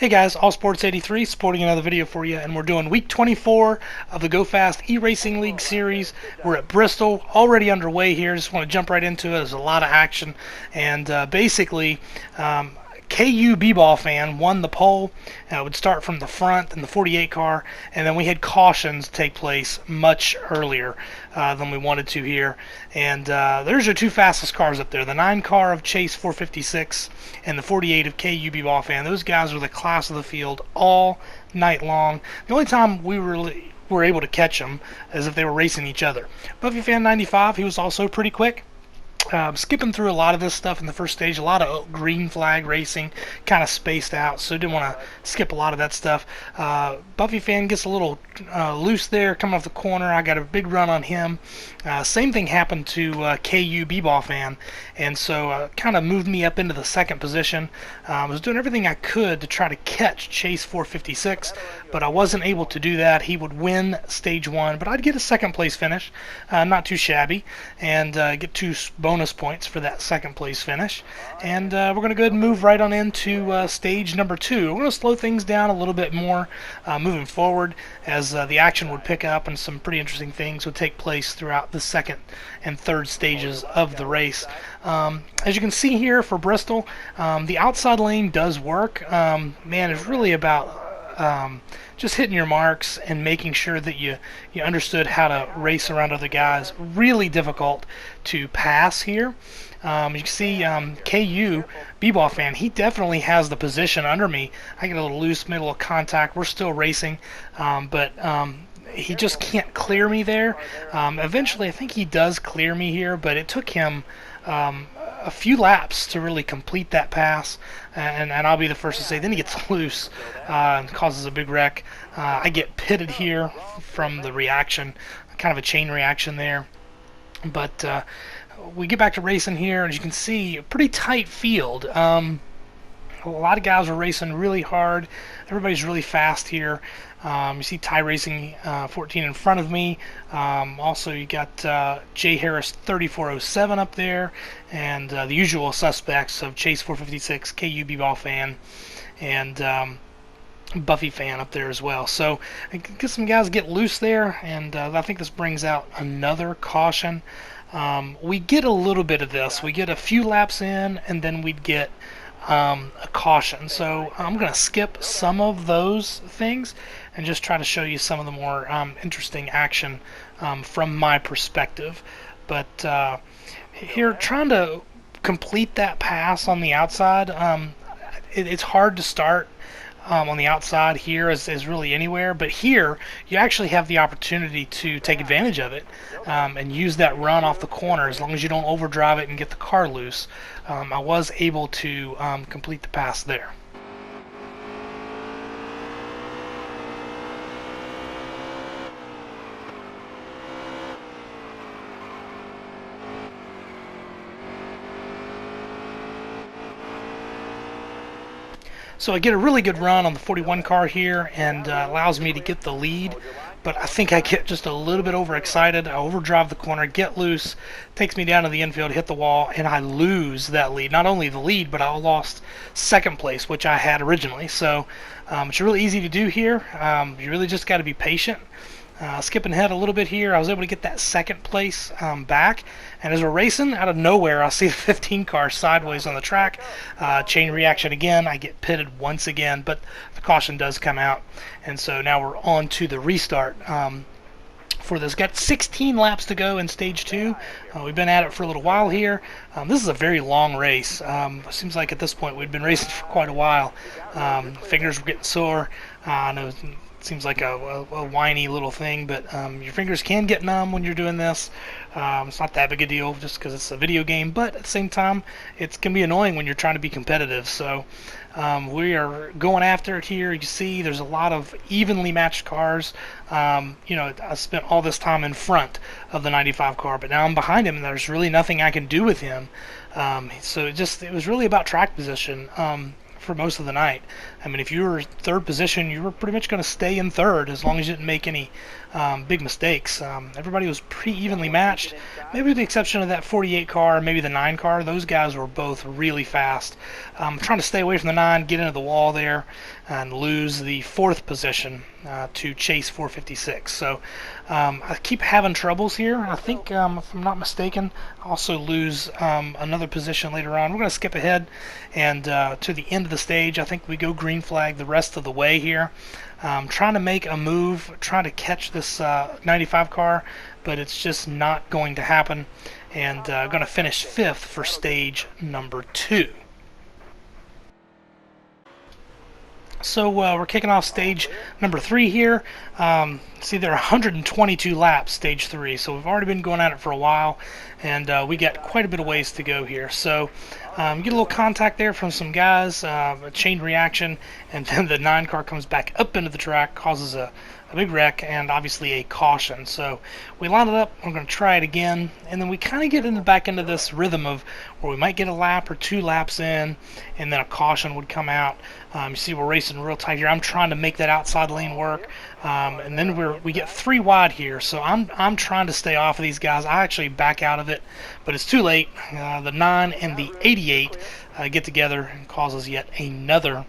Hey guys, All Sports 83 sporting another video for you, and we're doing week 24 of the GoFast eRacing League series. We're at Bristol, already underway here. Just want to jump right into it. There's a lot of action, and basically, KU B-Ball fan won the pole. Would start from the front in the 48 car, and then we had cautions take place much earlier than we wanted to here. And there's your two fastest cars up there, the 9 car of Chase 456 and the 48 of KU B-Ball fan. Those guys were the class of the field all night long. The only time we were able to catch them is if they were racing each other. Buffy fan 95, he was also pretty quick. Skipping through a lot of this stuff in the first stage, a lot of green flag racing, kind of spaced out, so didn't want to skip a lot of that stuff. Buffy fan gets a little loose there, coming off the corner. I got a big run on him. Same thing happened to KU B-Ball fan, and so kind of moved me up into the second position. I was doing everything I could to try to catch Chase 456, but I wasn't able to do that. He would win stage 1, but I'd get a second place finish, not too shabby, and get 2 bonus points for that second place finish. And we're going to go ahead and move right on into stage number 2. We're going to slow things down a little bit more moving forward as the action would pick up and some pretty interesting things would take place throughout the second and third stages of the race. As you can see here for Bristol, the outside lane does work. Man, it's really about just hitting your marks and making sure that you understood how to race around other guys. Really difficult to pass here. You can see KU B-Ball fan, he definitely has the position under me. I get a little loose, made a little contact. We're still racing, but he just can't clear me there. Eventually, I think he does clear me here, but it took him a few laps to really complete that pass, and I'll be the first to say, then he gets loose and causes a big wreck. I get pitted here from the reaction, kind of a chain reaction there. But we get back to racing here, and as you can see, a pretty tight field. A lot of guys are racing really hard. Everybody's really fast here. You see Ty Racing 14 in front of me. Also, you got Jay Harris 3407 up there, and the usual suspects of Chase 456, KU B-Ball fan, and Buffy fan up there as well. So I guess some guys get loose there, and I think this brings out another caution. We get a little bit of this. We get a few laps in, and then we'd get a caution. So I'm going to skip some of those things and just try to show you some of the more interesting action from my perspective. But here, trying to complete that pass on the outside, it's hard to start on the outside here as really anywhere, but here you actually have the opportunity to take advantage of it and use that run off the corner as long as you don't overdrive it and get the car loose. I was able to complete the pass there. So I get a really good run on the 41 car here, and allows me to get the lead, but I think I get just a little bit overexcited. I overdrive the corner, get loose, takes me down to the infield, hit the wall, and I lose that lead. Not only the lead, but I lost second place, which I had originally. So it's really easy to do here. You really just got to be patient. Skipping ahead a little bit here, I was able to get that second place back, and as we're racing, out of nowhere, I see the 15 car sideways on the track. Chain reaction again, I get pitted once again, but the caution does come out, and so now we're on to the restart for this. Got 16 laps to go in stage 2. We've been at it for a little while here. This is a very long race. Seems like at this point we'd been racing for quite a while. Fingers were getting sore. I know seems like a whiny little thing, but your fingers can get numb when you're doing this. It's not that big a deal just because it's a video game, but at the same time it can be annoying when you're trying to be competitive. So we are going after it here. You see there's a lot of evenly matched cars. I spent all this time in front of the 95 car, but now I'm behind him and there's really nothing I can do with him. So it was really about track position for most of the night. I mean, if you were third position, you were pretty much going to stay in third as long as you didn't make any big mistakes. Everybody was pretty evenly matched, maybe with the exception of that 48 car, maybe the 9 car. Those guys were both really fast. Trying to stay away from the 9, get into the wall there, and lose the 4th position to chase 456. So I keep having troubles here. I think, if I'm not mistaken, I also lose another position later on. We're going to skip ahead and to the end of the stage. I think we go green flag the rest of the way here. Trying to make a move, trying to catch this 95 car, but it's just not going to happen. And going to finish 5th for stage number 2. So we're kicking off stage number 3 here. See, there are 122 laps, stage 3. So we've already been going at it for a while, and we got quite a bit of ways to go here. So get a little contact there from some guys, a chain reaction, and then the 9 car comes back up into the track, causes a big wreck, and obviously a caution. So we line it up, we're going to try it again, and then we kind of get back into this rhythm of where we might get a lap or 2 laps in, and then a caution would come out. You see we're racing real tight here. I'm trying to make that outside lane work, and then we get 3 wide here. So I'm trying to stay off of these guys. I actually back out of it, but it's too late. The 9 and the 88 get together and causes yet another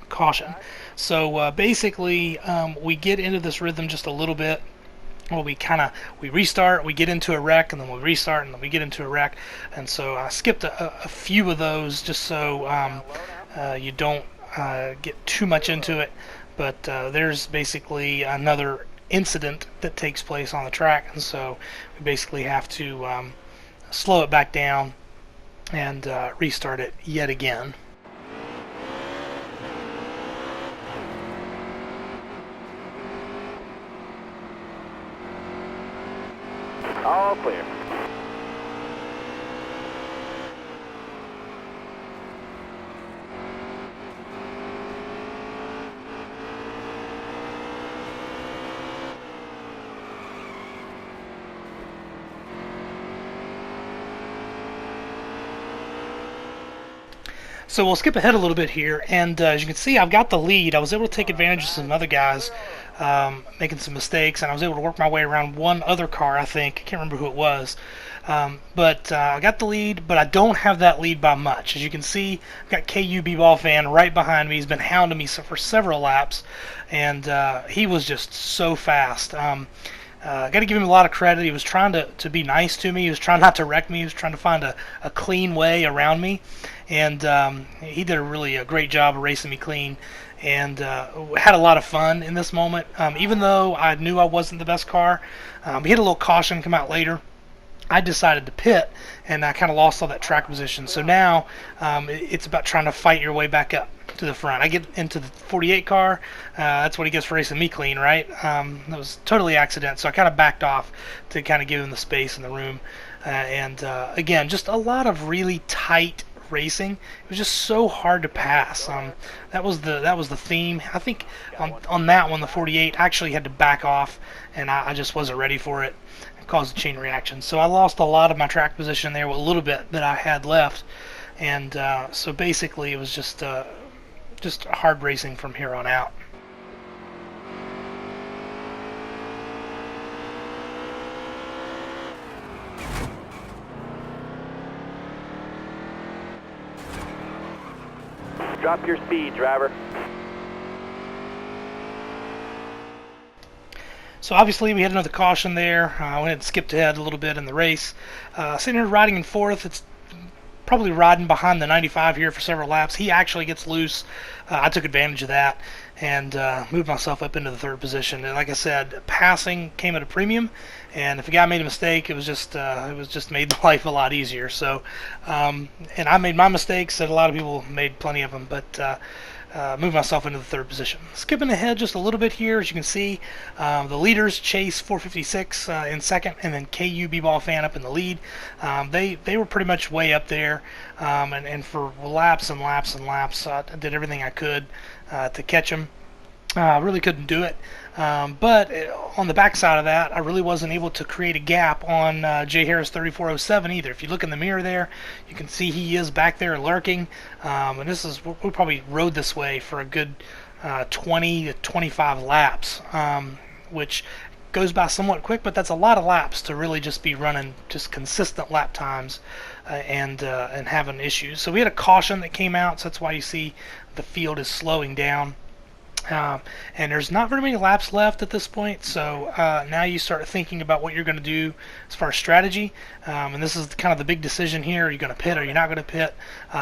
caution. So basically we get into this rhythm just a little bit. Well, we restart, we get into a wreck, and then we restart, and then we get into a wreck. And so I skipped a few of those just so you don't get too much into it. But there's basically another incident that takes place on the track, and so we basically have to slow it back down and restart it yet again. All clear. So we'll skip ahead a little bit here, and as you can see, I've got the lead. I was able to take advantage of some other guys making some mistakes, and I was able to work my way around one other car, I think. I can't remember who it was. But I got the lead, but I don't have that lead by much. As you can see, I've got KU B-Ball fan right behind me. He's been hounding me for several laps, and he was just so fast. Got to give him a lot of credit. He was trying to be nice to me. He was trying not to wreck me. He was trying to find a clean way around me. And he did a great job of racing me clean. And had a lot of fun in this moment. Even though I knew I wasn't the best car, he had a little caution come out later. I decided to pit, and I kind of lost all that track position. So now it's about trying to fight your way back up to the front. I get into the 48 car. That's what he gets for racing me clean, right? That was totally accident. So I kind of backed off to kind of give him the space in the room. And again, just a lot of really tight racing. It was just so hard to pass. That was the theme. I think on that one, the 48, I actually had to back off, and I just wasn't ready for it. It caused a chain reaction. So I lost a lot of my track position there with a little bit that I had left. And so basically it was just hard racing from here on out. Drop your speed, driver. So obviously we had another caution there. I went and skipped ahead a little bit in the race. Sitting here riding in 4th. It's probably riding behind the 95 here for several laps. He actually gets loose. I took advantage of that and moved myself up into the 3rd position. And like I said, passing came at a premium, and if a guy made a mistake, it was just made life a lot easier. So, and I made my mistakes, and a lot of people made plenty of them, but moved myself into the 3rd position. Skipping ahead just a little bit here, as you can see, the leaders chase 456 in 2nd, and then KU B-Ball fan up in the lead. They were pretty much way up there, and for laps and laps and laps, I did everything I could to catch them. Really couldn't do it. But on the backside of that, I really wasn't able to create a gap on J Harris 3407 either. If you look in the mirror there, you can see he is back there lurking. And this is, we probably rode this way for a good 20 to 25 laps, which goes by somewhat quick, but that's a lot of laps to really just be running just consistent lap times and having issues. So we had a caution that came out, so that's why you see the field is slowing down. And there's not very many laps left at this point, so now you start thinking about what you're going to do as far as strategy. And this is kind of the big decision here. Are you going to pit or are you not going to pit?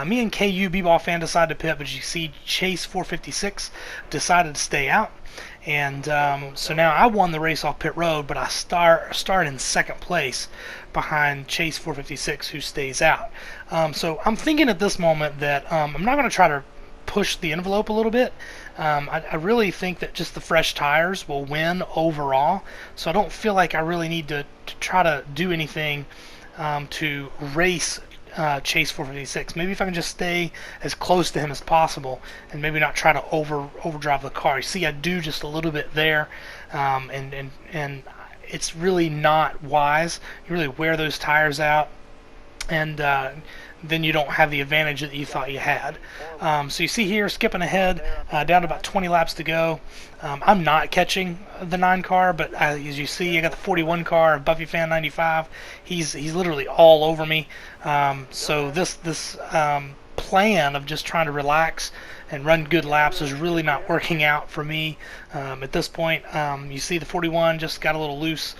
Me and KU B-Ball fan decided to pit, but you see Chase 456 decided to stay out. And so now I won the race off pit road, but I start in second place behind Chase 456, who stays out. So I'm thinking at this moment that I'm not going to try to push the envelope a little bit. I really think that just the fresh tires will win overall, so I don't feel like I really need to try to do anything to race Chase 456. Maybe if I can just stay as close to him as possible and maybe not try to overdrive the car. You see, I do just a little bit there, and it's really not wise. You really wear those tires out, and then you don't have the advantage that you thought you had. So you see here, skipping ahead, down to about 20 laps to go. I'm not catching the 9 car, but as you see, I got the 41 car, Buffy Fan 95. He's literally all over me. So this plan of just trying to relax and run good laps is really not working out for me at this point. You see the 41 just got a little loose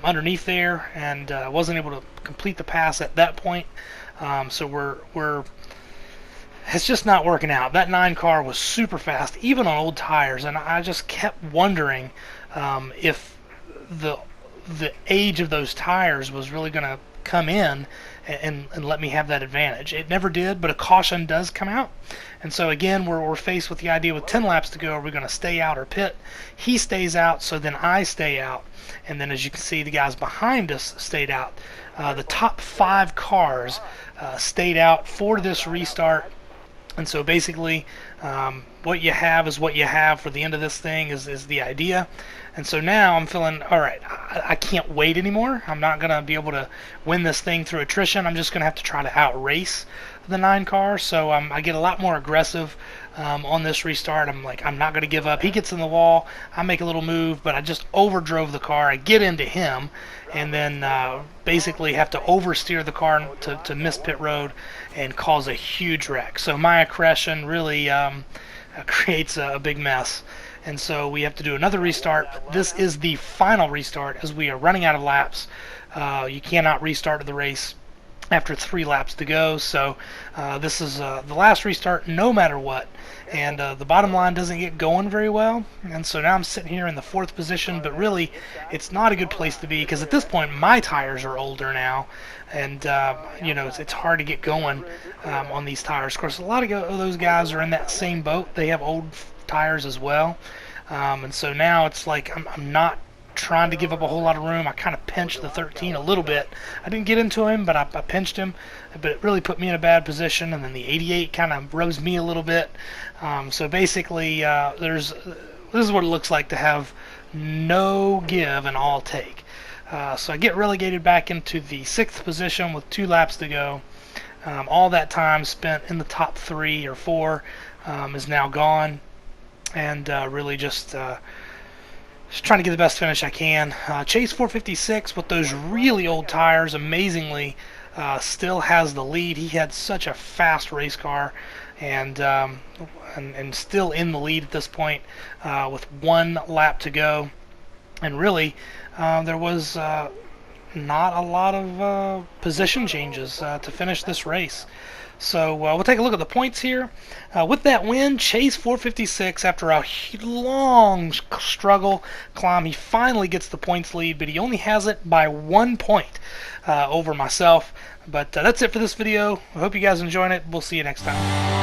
underneath there, and wasn't able to complete the pass at that point. So it's just not working out. That 9 car was super fast, even on old tires, and I just kept wondering if the age of those tires was really going to come in and let me have that advantage. It never did, but a caution does come out. And so again, we're faced with the idea with 10 laps to go, are we going to stay out or pit? He stays out, so then I stay out. And then as you can see, the guys behind us stayed out. The top 5 cars stayed out for this restart. And so basically, what you have is what you have for the end of this thing is the idea. And so now I'm feeling, all right, I can't wait anymore. I'm not going to be able to win this thing through attrition. I'm just going to have to try to outrace the 9 car. So I get a lot more aggressive on this restart. I'm like, I'm not going to give up. He gets in the wall. I make a little move, but I just overdrove the car. I get into him, and then basically have to oversteer the car to miss pit road and cause a huge wreck. So my aggression really creates a big mess. And so we have to do another restart. This is the final restart as we are running out of laps. You cannot restart the race after 3 laps to go. So this is the last restart no matter what. And the bottom line doesn't get going very well. And so now I'm sitting here in the 4th position, but really it's not a good place to be because at this point my tires are older now. And, you know, it's hard to get going on these tires. Of course, a lot of those guys are in that same boat. They have old tires as well. And so now it's like I'm not trying to give up a whole lot of room. I kind of pinched the 13 a little bit. I didn't get into him, but I pinched him. But it really put me in a bad position. And then the 88 kind of rose me a little bit. So basically, this is what it looks like to have no give and all take. So I get relegated back into the 6th position with 2 laps to go. All that time spent in the top 3 or 4 is now gone. And really just trying to get the best finish I can. Chase 456 with those really old tires, amazingly, still has the lead. He had such a fast race car, and still in the lead at this point with 1 lap to go. And really, there was not a lot of position changes to finish this race. So we'll take a look at the points here. With that win, Chase 456, after a long struggle climb, he finally gets the points lead, but he only has it by 1 point over myself. But that's it for this video. I hope you guys enjoyed it. We'll see you next time.